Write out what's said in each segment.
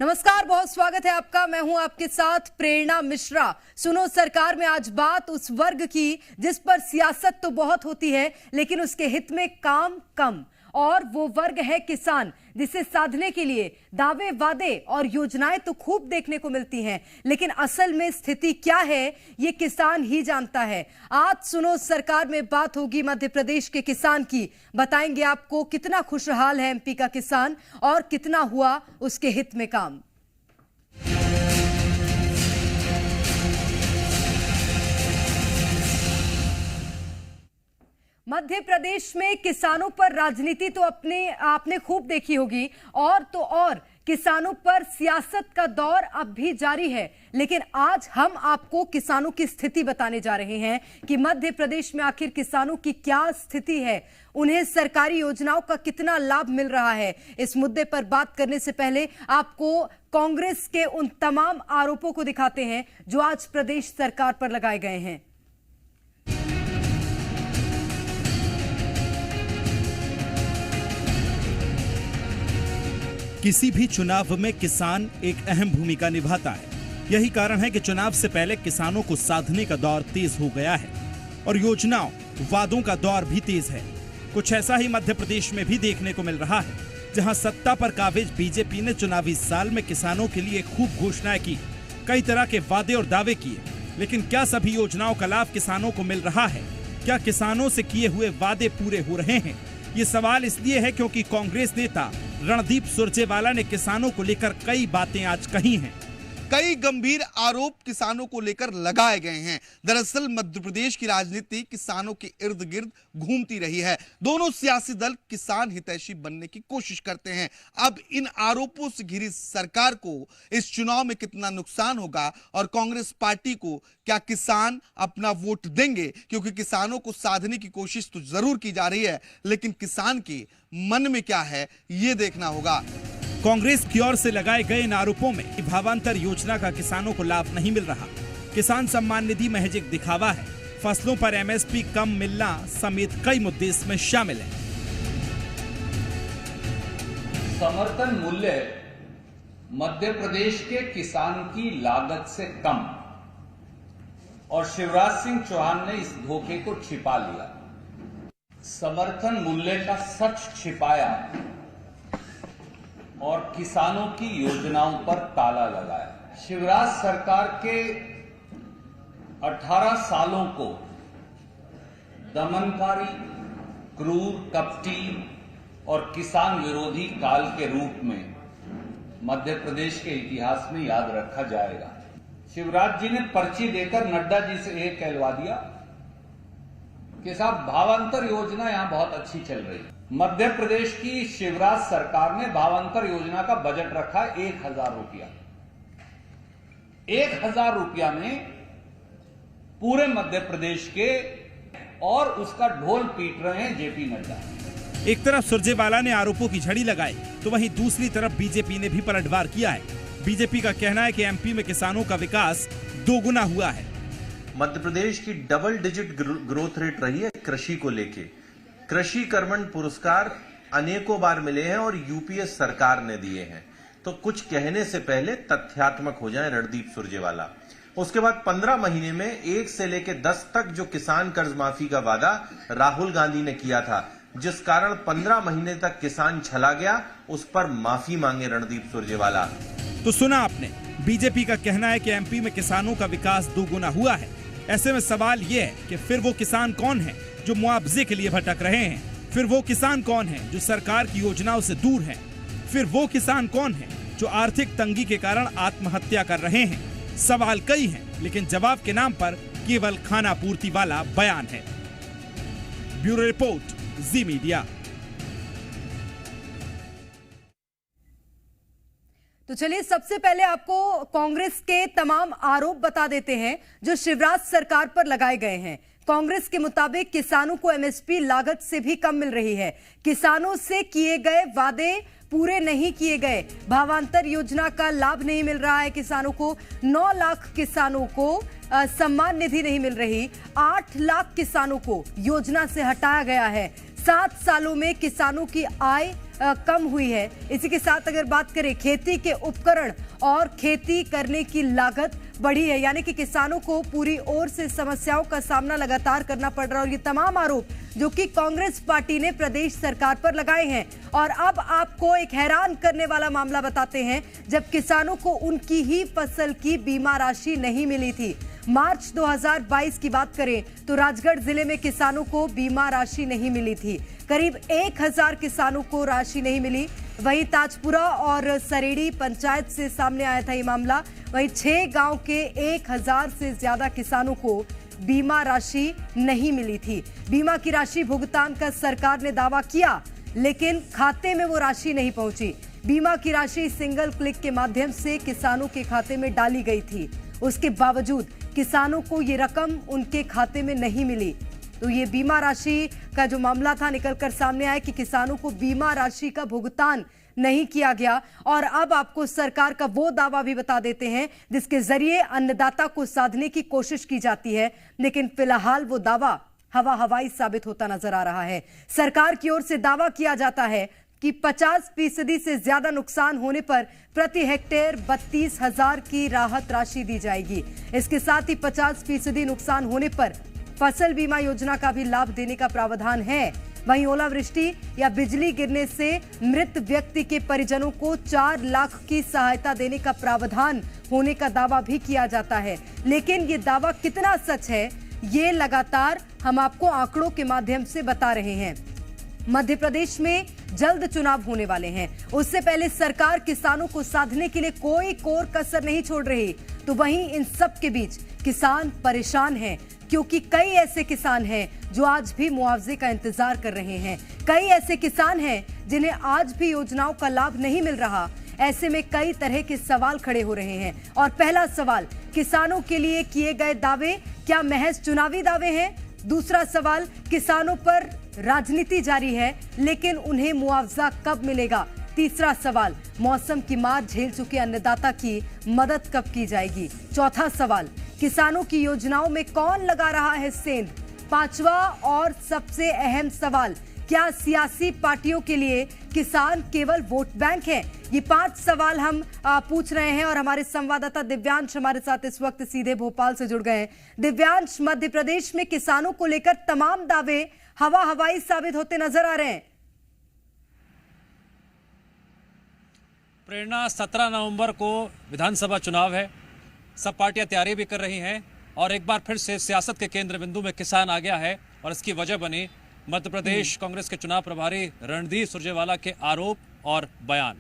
नमस्कार, बहुत स्वागत है आपका। मैं हूं आपके साथ प्रेरणा मिश्रा। सुनो सरकार में आज बात उस वर्ग की जिस पर सियासत तो बहुत होती है लेकिन उसके हित में काम कम, और वो वर्ग है किसान, जिसे साधने के लिए दावे वादे और योजनाएं तो खूब देखने को मिलती हैं, लेकिन असल में स्थिति क्या है ये किसान ही जानता है। आज सुनो सरकार में बात होगी मध्य प्रदेश के किसान की। बताएंगे आपको कितना खुशहाल है एमपी का किसान और कितना हुआ उसके हित में काम। मध्य प्रदेश में किसानों पर राजनीति तो आपने खूब देखी होगी, और तो और किसानों पर सियासत का दौर अब भी जारी है। लेकिन आज हम आपको किसानों की स्थिति बताने जा रहे हैं कि मध्य प्रदेश में आखिर किसानों की क्या स्थिति है, उन्हें सरकारी योजनाओं का कितना लाभ मिल रहा है। इस मुद्दे पर बात करने से पहले आपको कांग्रेस के उन तमाम आरोपों को दिखाते हैं जो आज प्रदेश सरकार पर लगाए गए हैं। किसी भी चुनाव में किसान एक अहम भूमिका निभाता है। यही कारण है कि चुनाव से पहले किसानों को साधने का दौर तेज हो गया है और योजनाओं वादों का दौर भी तेज है। कुछ ऐसा ही मध्य प्रदेश में भी देखने को मिल रहा है, जहां सत्ता पर काबिज बीजेपी ने चुनावी साल में किसानों के लिए खूब घोषणाएं की, कई तरह के वादे और दावे किए। लेकिन क्या सभी योजनाओं का लाभ किसानों को मिल रहा है? क्या किसानों से किए हुए वादे पूरे हो रहे हैं? ये सवाल इसलिए है क्योंकि कांग्रेस नेता रणदीप सुरजेवाला ने किसानों को लेकर कई बातें आज कही हैं। कई गंभीर आरोप किसानों को लेकर लगाए गए हैं। दरअसल मध्य प्रदेश की राजनीति किसानों के इर्द गिर्द घूमती रही है। दोनों सियासी दल किसान हितैषी बनने की कोशिश करते हैं। अब इन आरोपों से घिरी सरकार को इस चुनाव में कितना नुकसान होगा और कांग्रेस पार्टी को क्या किसान अपना वोट देंगे, क्योंकि किसानों को साधने की कोशिश तो जरूर की जा रही है, लेकिन किसान के मन में क्या है ये देखना होगा। कांग्रेस की ओर से लगाए गए इन आरोपों में भावांतर योजना का किसानों को लाभ नहीं मिल रहा। किसान सम्मान निधि महज एक दिखावा है। फसलों पर एमएसपी कम मिलना समेत कई मुद्दे इसमें शामिल हैं। समर्थन मूल्य मध्य प्रदेश के किसान की लागत से कम, और शिवराज सिंह चौहान ने इस धोखे को छिपा लिया। समर्थन मूल्य का सच छिपाया और किसानों की योजनाओं पर ताला लगाया। शिवराज सरकार के 18 सालों को दमनकारी, क्रूर, कपटी और किसान विरोधी काल के रूप में मध्य प्रदेश के इतिहास में याद रखा जाएगा। शिवराज जी ने पर्ची देकर नड्डा जी से एक कहलवा दिया कि साहब भावांतर योजना यहां बहुत अच्छी चल रही है। मध्य प्रदेश की शिवराज सरकार ने भावांतर योजना का बजट रखा 1000 रुपया। 1000 रुपया में पूरे मध्य प्रदेश के, और उसका ढोल पीट रहे हैं जेपी नड्डा। एक तरफ सुरजेवाला ने आरोपों की झड़ी लगाई तो वहीं दूसरी तरफ बीजेपी ने भी पलटवार किया है। बीजेपी का कहना है कि एमपी में किसानों का विकास दोगुना हुआ है। मध्य प्रदेश की डबल डिजिट ग्रोथ रेट रही है कृषि को लेके। कृषि कर्मण पुरस्कार अनेकों बार मिले हैं और यूपीए सरकार ने दिए हैं। तो कुछ कहने से पहले तथ्यात्मक हो जाए रणदीप सुरजेवाला। उसके बाद 15 महीने में 1 से लेकर 10 तक जो किसान कर्ज माफी का वादा राहुल गांधी ने किया था, जिस कारण 15 महीने तक किसान छला गया, उस पर माफी मांगे रणदीप सुरजेवाला। तो सुना आपने, बीजेपी का कहना है कि एमपी में किसानों का विकास दोगुना हुआ है। ऐसे में सवाल यह है कि फिर वो किसान कौन है जो मुआवजे के लिए भटक रहे हैं? फिर वो किसान कौन है जो सरकार की योजनाओं से दूर हैं? फिर वो किसान कौन है जो आर्थिक तंगी के कारण आत्महत्या कर रहे हैं? सवाल कई हैं, लेकिन जवाब के नाम पर केवल खाना पूर्ति वाला बयान है। ब्यूरो रिपोर्ट, जी मीडिया। तो चलिए सबसे पहले आपको कांग्रेस के तमाम आरोप बता देते हैं जो शिवराज सरकार पर लगाए गए हैं। कांग्रेस के मुताबिक किसानों को एमएसपी लागत से भी कम मिल रही है। किसानों से किए गए वादे पूरे नहीं किए गए। भावांतर योजना का लाभ नहीं मिल रहा है किसानों को। 9 लाख किसानों को सम्मान निधि नहीं मिल रही। 8 लाख किसानों को योजना से हटाया गया है। 7 सालों में किसानों की आय कम हुई है। इसी के साथ अगर बात करें खेती के उपकरण और खेती करने की लागत बढ़ी है, यानी कि किसानों को पूरी ओर से समस्याओं का सामना लगातार करना पड़ रहा है। और ये तमाम आरोप जो कि कांग्रेस पार्टी ने प्रदेश सरकार पर लगाए हैं। और अब आपको एक हैरान करने वाला मामला बताते हैं, जब किसानों को उनकी ही फसल की बीमा राशि नहीं मिली थी। मार्च 2022 की बात करें तो राजगढ़ जिले में किसानों को बीमा राशि नहीं मिली थी। करीब 1000 किसानों को राशि नहीं मिली। वहीं ताजपुरा और सरेड़ी पंचायत से सामने आया था ये मामला। वहीं 6 गांव के 1000 से ज्यादा किसानों को बीमा राशि नहीं मिली थी। बीमा की राशि भुगतान का सरकार ने दावा किया, लेकिन खाते में वो राशि नहीं पहुंची। बीमा की राशि सिंगल क्लिक के माध्यम से किसानों के खाते में डाली गई थी। उसके बावजूद किसानों को ये रकम उनके खाते में नहीं मिली। तो ये बीमा राशि का जो मामला था निकलकर सामने आया कि किसानों को बीमा राशि का भुगतान नहीं किया गया। और अब आपको सरकार का वो दावा भी बता देते हैं जिसके जरिए अन्नदाता को साधने की कोशिश की जाती है, लेकिन फिलहाल वो दावा हवा हवाई साबित होता नजर आ रहा है। सरकार की ओर से दावा किया जाता है कि 50% से ज्यादा नुकसान होने पर प्रति हेक्टेयर 32,000 की राहत राशि दी जाएगी। इसके साथ ही 50% नुकसान होने पर फसल बीमा योजना का भी लाभ देने का प्रावधान है। वहीं ओलावृष्टि या बिजली गिरने से मृत व्यक्ति के परिजनों को 4 लाख की सहायता देने का प्रावधान होने का दावा भी किया जाता है। लेकिन ये दावा कितना सच है, ये लगातार हम आपको आंकड़ों के माध्यम से बता रहे हैं। मध्य प्रदेश में जल्द चुनाव होने वाले हैं। उससे पहले सरकार किसानों को साधने के लिए कोई कोर कसर नहीं छोड़ रही। तो वहीं इन सब के बीच किसान परेशान हैं, क्योंकि कई ऐसे किसान हैं जो आज भी मुआवजे का इंतजार कर रहे हैं। कई ऐसे किसान हैं जिन्हें आज भी योजनाओं का लाभ नहीं मिल रहा। ऐसे में कई तरह के सवाल खड़े हो रहे हैं। और पहला सवाल, किसानों के लिए किए गए दावे क्या महज चुनावी दावे हैं? दूसरा सवाल, किसानों पर राजनीति जारी है, लेकिन उन्हें मुआवजा कब मिलेगा? तीसरा सवाल, मौसम की मार झेल चुके अन्नदाता की मदद कब की जाएगी? चौथा सवाल, किसानों की योजनाओं में कौन लगा रहा है सेंध? पांचवा और सबसे अहम सवाल, क्या सियासी पार्टियों के लिए किसान केवल वोट बैंक हैं? ये 5 सवाल हम पूछ रहे हैं। और हमारे संवाददाता दिव्यांश हमारे साथ इस वक्त सीधे भोपाल से जुड़ गए हैं। दिव्यांश, मध्य प्रदेश में किसानों को लेकर तमाम दावे हवा हवाई साबित होते नजर आ रहे हैं। प्रेरणा, 17 नवंबर को विधानसभा चुनाव है। सब पार्टियां तैयारी भी कर रही हैं और एक बार फिर से सियासत के केंद्र बिंदु में किसान आ गया है। और इसकी वजह बनी मध्य प्रदेश कांग्रेस के चुनाव प्रभारी रणदीप सुरजेवाला के आरोप और बयान।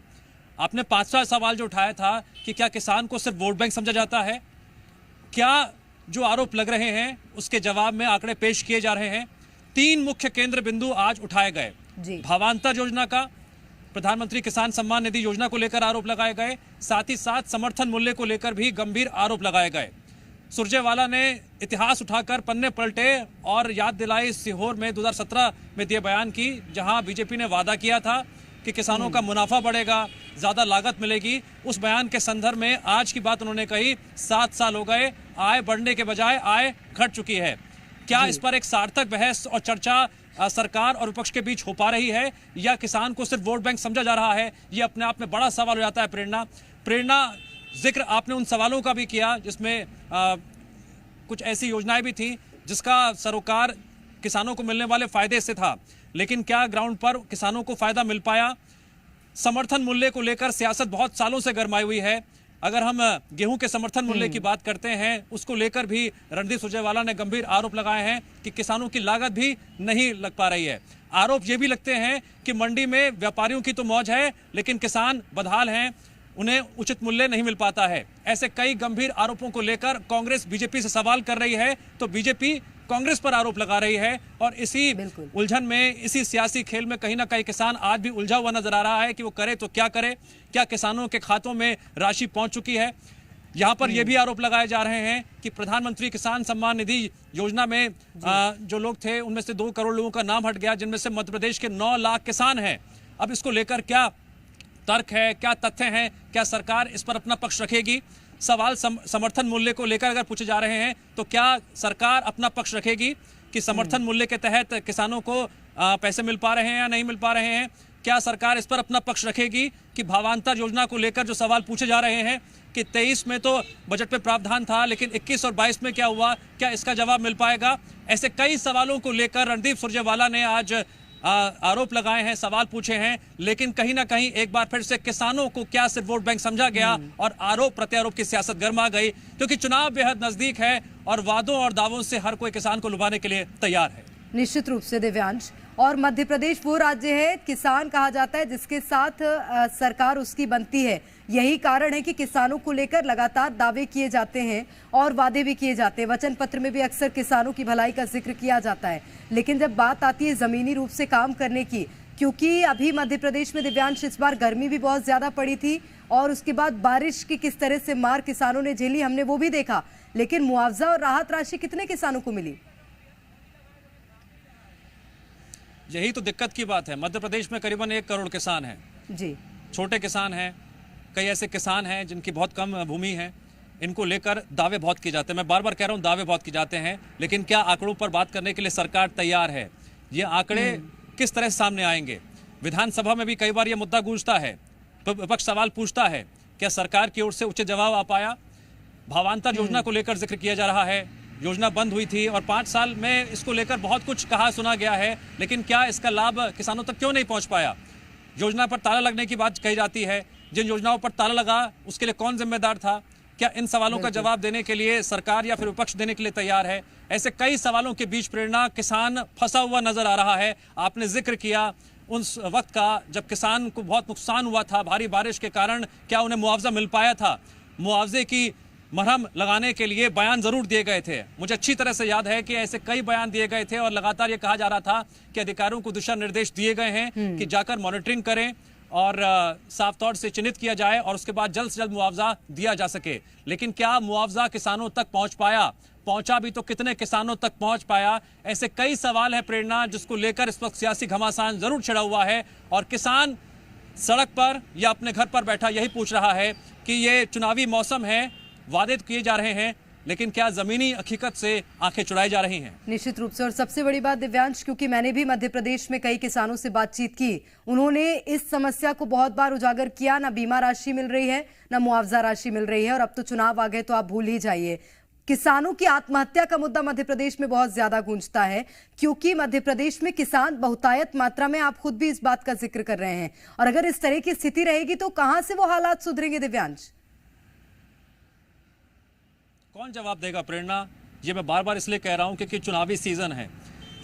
आपने 5वां सवाल जो उठाया था कि क्या किसान को सिर्फ वोट बैंक समझा जाता है, क्या जो आरोप लग रहे हैं उसके जवाब में आंकड़े पेश किए जा रहे हैं। 3 मुख्य केंद्र बिंदु आज उठाए गए। भावांतर योजना का, प्रधानमंत्री किसान सम्मान निधि योजना को लेकर आरोप लगाए गए। साथ ही साथ समर्थन मूल्य को लेकर भी गंभीर आरोप लगाए गए। सुरजेवाला ने इतिहास उठाकर पन्ने पलटे और याद दिलाई सीहोर में 2017 में दिए बयान की, जहां बीजेपी ने वादा किया था कि किसानों का मुनाफा बढ़ेगा, ज्यादा लागत मिलेगी। उस बयान के संदर्भ में आज की बात उन्होंने कही, 7 साल हो गए, आय बढ़ने के बजाय आय घट चुकी है। क्या इस पर एक सार्थक बहस और चर्चा सरकार और विपक्ष के बीच हो पा रही है, या किसान को सिर्फ वोट बैंक समझा जा रहा है? ये अपने आप में बड़ा सवाल हो जाता है। प्रेरणा, जिक्र आपने उन सवालों का भी किया जिसमें कुछ ऐसी योजनाएं भी थी जिसका सरोकार किसानों को मिलने वाले फायदे से था, लेकिन क्या ग्राउंड पर किसानों को फायदा मिल पाया? समर्थन मूल्य को लेकर सियासत बहुत सालों से गरमाई हुई है। अगर हम गेहूं के समर्थन मूल्य की बात करते हैं, उसको लेकर भी रणदीप सुरजेवाला ने गंभीर आरोप लगाए हैं कि किसानों की लागत भी नहीं लग पा रही है। आरोप ये भी लगते हैं कि मंडी में व्यापारियों की तो मौज है, लेकिन किसान बदहाल हैं, उन्हें उचित मूल्य नहीं मिल पाता है। ऐसे कई गंभीर आरोपों को लेकर कांग्रेस बीजेपी से सवाल कर रही है, तो बीजेपी कांग्रेस पर आरोप लगा रही है। और इसी उलझन में, इसी सियासी खेल में कहीं ना कहीं किसान आज भी उलझा हुआ नजर आ रहा है कि वो करे तो क्या करे। क्या किसानों के खातों में राशि पहुंच चुकी है? यहाँ पर यह भी आरोप लगाए जा रहे हैं कि प्रधानमंत्री किसान सम्मान निधि योजना में जो लोग थे उनमें से 2 करोड़ लोगों का नाम हट गया, जिनमें से मध्य प्रदेश के 9 लाख किसान हैं। अब इसको लेकर क्या तर्क है, क्या तथ्य हैं, क्या सरकार इस पर अपना पक्ष रखेगी? सवाल समर्थन मूल्य को लेकर अगर पूछे जा रहे हैं तो क्या सरकार अपना पक्ष रखेगी कि समर्थन मूल्य के तहत किसानों को पैसे मिल पा रहे हैं या नहीं मिल पा रहे हैं? क्या सरकार इस पर अपना पक्ष रखेगी कि भावांतर योजना को लेकर जो सवाल पूछे जा रहे हैं कि 23 में तो बजट में प्रावधान था, लेकिन 21 और 22 में क्या हुआ, क्या इसका जवाब मिल पाएगा? ऐसे कई सवालों को लेकर रणदीप सुरजेवाला ने आज आरोप लगाए हैं, सवाल पूछे हैं, लेकिन कहीं ना कहीं एक बार फिर से किसानों को क्या सिर्फ वोट बैंक समझा गया और आरोप प्रत्यारोप की सियासत गर्मा गई, क्योंकि चुनाव बेहद नजदीक है और वादों और दावों से हर कोई किसान को लुभाने के लिए तैयार है। निश्चित रूप से दिव्यांश, और मध्य प्रदेश वो राज्य है, किसान कहा जाता है, जिसके साथ सरकार उसकी बनती है। यही कारण है कि किसानों को लेकर लगातार दावे किए जाते हैं और वादे भी किए जाते हैं। वचन पत्र में भी अक्सर किसानों की भलाई का जिक्र किया जाता है, लेकिन जब बात आती है जमीनी रूप से काम करने की, क्योंकि अभी मध्य प्रदेश में दिव्यांश इस बार गर्मी भी बहुत ज्यादा पड़ी थी और उसके बाद बारिश की किस तरह से मार किसानों ने झेली, हमने वो भी देखा, लेकिन मुआवजा और राहत राशि कितने किसानों को मिली? यही तो दिक्कत की बात है। मध्य प्रदेश में करीबन 1 करोड़ किसान हैं जी। छोटे किसान हैं, कई ऐसे किसान हैं जिनकी बहुत कम भूमि है। इनको लेकर दावे बहुत किए जाते हैं। मैं बार बार कह रहा हूं, दावे बहुत किए जाते हैं, लेकिन क्या आंकड़ों पर बात करने के लिए सरकार तैयार है? ये आंकड़े किस तरह सामने आएंगे? विधानसभा में भी कई बार ये मुद्दा गूंजता है, विपक्ष सवाल पूछता है, क्या सरकार की ओर से उचित जवाब आ पाया? भावांतर योजना को लेकर जिक्र किया जा रहा है, योजना बंद हुई थी और 5 साल में इसको लेकर बहुत कुछ कहा सुना गया है, लेकिन क्या इसका लाभ किसानों तक क्यों नहीं पहुंच पाया? योजना पर ताला लगने की बात कही जाती है, जिन योजनाओं पर ताला लगा उसके लिए कौन जिम्मेदार था? क्या इन सवालों का जवाब देने के लिए सरकार या फिर विपक्ष देने के लिए तैयार है? ऐसे कई सवालों के बीच प्रेरणा किसान फंसा हुआ नजर आ रहा है। आपने जिक्र किया उस वक्त का जब किसान को बहुत नुकसान हुआ था भारी बारिश के कारण, क्या उन्हें मुआवजा मिल पाया था? मुआवजे की मरहम लगाने के लिए बयान जरूर दिए गए थे। मुझे अच्छी तरह से याद है कि ऐसे कई बयान दिए गए थे और लगातार ये कहा जा रहा था कि अधिकारियों को दिशा निर्देश दिए गए हैं कि जाकर मॉनिटरिंग करें और साफ तौर से चिन्हित किया जाए और उसके बाद जल्द से जल्द मुआवजा दिया जा सके। लेकिन क्या मुआवजा किसानों तक पहुंच पाया? पहुंचा भी तो कितने किसानों तक पहुंच पाया? ऐसे कई सवाल है प्रेरणा, जिसको लेकर इस वक्त सियासी घमासान जरूर छिड़ा हुआ है और किसान सड़क पर या अपने घर पर बैठा यही पूछ रहा है कि ये चुनावी मौसम है, वादे किए जा रहे हैं, लेकिन क्या जमीनी हकीकत से आंखें चुराई जा रही हैं? निश्चित रूप से। और सबसे बड़ी बात दिव्यांश, क्योंकि मैंने भी मध्य प्रदेश में कई किसानों से बातचीत की, उन्होंने इस समस्या को बहुत बार उजागर किया, ना बीमा राशि मिल रही है, ना मुआवजा राशि मिल रही है, और अब तो चुनाव आ गए तो आप भूल ही जाइए। किसानों की आत्महत्या का मुद्दा मध्य प्रदेश में बहुत ज्यादा गूंजता है, क्योंकि मध्य प्रदेश में किसान बहुतायत मात्रा में, आप खुद भी इस बात का जिक्र कर रहे हैं, और अगर इस तरह की स्थिति रहेगी तो कहां से वो हालात सुधरेंगे दिव्यांश? कौन जवाब देगा प्रेरणा? ये मैं बार बार इसलिए कह रहा हूं क्योंकि चुनावी सीजन है।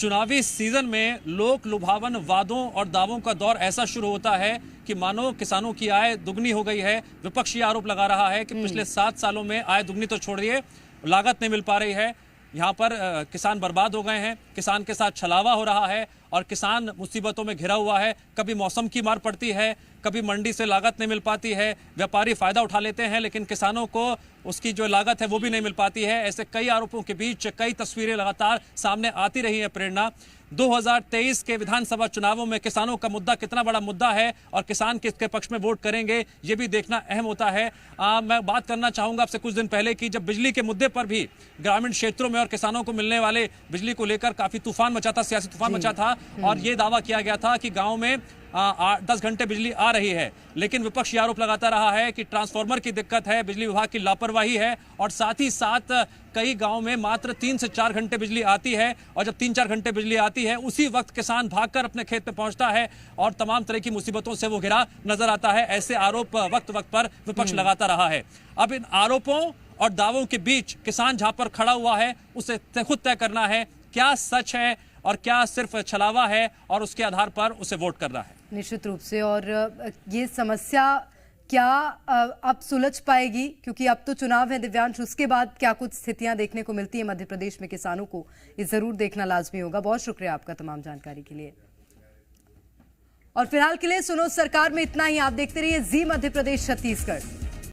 चुनावी सीजन में लोक लुभावन वादों और दावों का दौर ऐसा शुरू होता है कि मानो किसानों की आय दुगनी हो गई है। विपक्ष ये आरोप लगा रहा है कि पिछले 7 सालों में आय दुगनी तो छोड़िए, लागत नहीं मिल पा रही है। यहाँ पर किसान बर्बाद हो गए हैं, किसान के साथ छलावा हो रहा है और किसान मुसीबतों में घिरा हुआ है। कभी मौसम की मार पड़ती है, कभी मंडी से लागत नहीं मिल पाती है, व्यापारी फायदा उठा लेते हैं, लेकिन किसानों को उसकी जो लागत है वो भी नहीं मिल पाती है। ऐसे कई आरोपों के बीच कई तस्वीरें लगातार सामने आती रही है प्रेरणा। 2023 के विधानसभा चुनावों में किसानों का मुद्दा कितना बड़ा मुद्दा है और किसान किसके पक्ष में वोट करेंगे, ये भी देखना अहम होता है। मैं बात करना चाहूंगा आपसे कुछ दिन पहले की, जब बिजली के मुद्दे पर भी ग्रामीण क्षेत्रों में और किसानों को मिलने वाले बिजली को लेकर काफी तूफान मचा था, सियासी तूफान मचा था और ये दावा किया गया था कि गाँव में 10 घंटे बिजली आ रही है, लेकिन विपक्ष आरोप लगाता रहा है कि ट्रांसफार्मर की दिक्कत है, बिजली विभाग की लापरवाही है और साथ ही साथ कई गांव में मात्र 3 से 4 घंटे बिजली आती है और जब 3-4 घंटे बिजली आती है उसी वक्त किसान भागकर अपने खेत में पहुंचता है और तमाम तरह की मुसीबतों से वो घिरा नजर आता है। ऐसे आरोप वक्त वक्त पर विपक्ष लगाता रहा है। अब इन आरोपों और दावों के बीच किसान जहां पर खड़ा हुआ है उसे खुद तय करना है क्या सच है और क्या सिर्फ छलावा है और उसके आधार पर उसे वोट करना है। निश्चित रूप से। और ये समस्या क्या अब सुलझ पाएगी, क्योंकि अब तो चुनाव है दिव्यांश, उसके बाद क्या कुछ स्थितियां देखने को मिलती है मध्य प्रदेश में किसानों को, ये जरूर देखना लाजमी होगा। बहुत शुक्रिया आपका तमाम जानकारी के लिए। और फिलहाल के लिए सुनो सरकार में इतना ही। आप देखते रहिए जी मध्य प्रदेश छत्तीसगढ़।